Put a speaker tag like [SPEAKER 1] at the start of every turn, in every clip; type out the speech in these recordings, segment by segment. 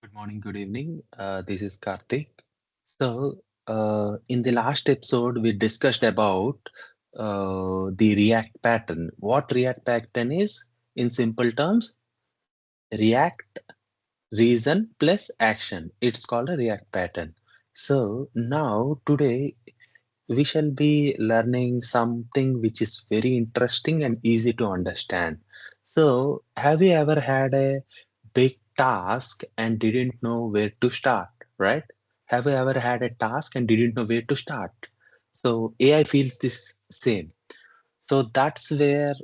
[SPEAKER 1] Good morning, good evening. This is Karthik. In the last episode, we discussed about the React pattern. What React pattern is, in simple terms, React reason plus action. It's called a React pattern. So, now today we shall be learning something which is very interesting and easy to understand. So, have you ever had a big task and didn't know where to start, right? Have you ever had a task and didn't know where to start? So, AI feels this same. So that's where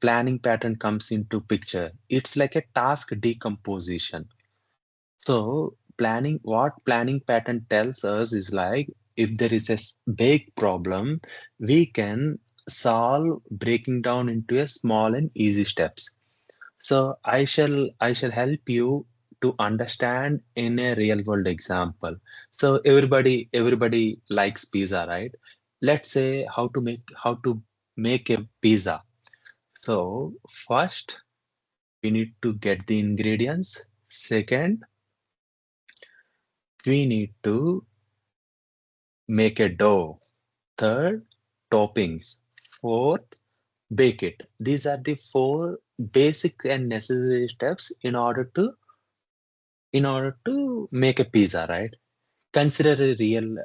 [SPEAKER 1] planning pattern comes into picture. It's like a task decomposition. So what planning pattern tells us is like if there is a big problem, we can solve breaking down into a small and easy steps. So I shall help you to understand in a real world example. So everybody likes pizza, right? Let's say how to make a pizza. So first we need to get the ingredients. Second, we need to make a dough. Third, toppings. Fourth, bake it. These are the four basic and necessary steps in order to make a pizza, right? Consider a real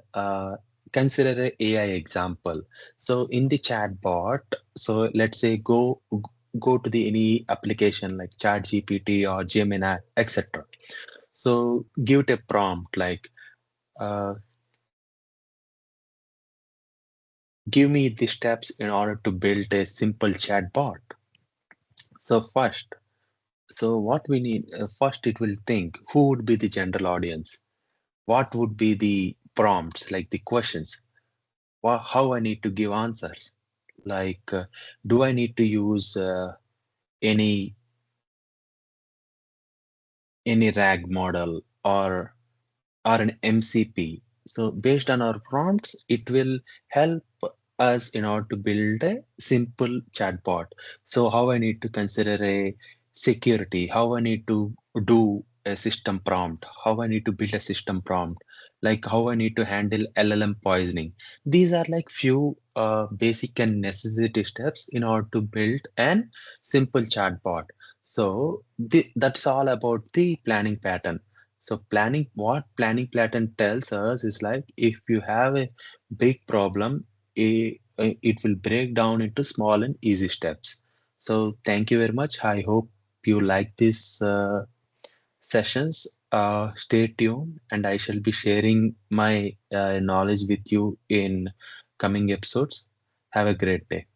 [SPEAKER 1] consider a AI example. So in the chatbot, so let's say go to the any application like ChatGPT or Gemini, etc. So give it a prompt like uh, give me the steps in order to build a simple chatbot. So what we need first, it will think who would be the general audience, what would be the prompts, like the questions, how I need to give answers, like do I need to use any any RAG model or an MCP. So based on our prompts, it will help us in order to build a simple chatbot. So how I need to consider a security, how I need to do a system prompt, how I need to build a system prompt, like how I need to handle LLM poisoning. These are like few basic and necessity steps in order to build an simple chatbot. So that's all about the planning pattern. So what planning pattern tells us is like if you have a big problem, it will break down into small and easy steps. So thank you very much. I hope you like these sessions. Stay tuned, and I shall be sharing my knowledge with you in coming episodes. Have a great day.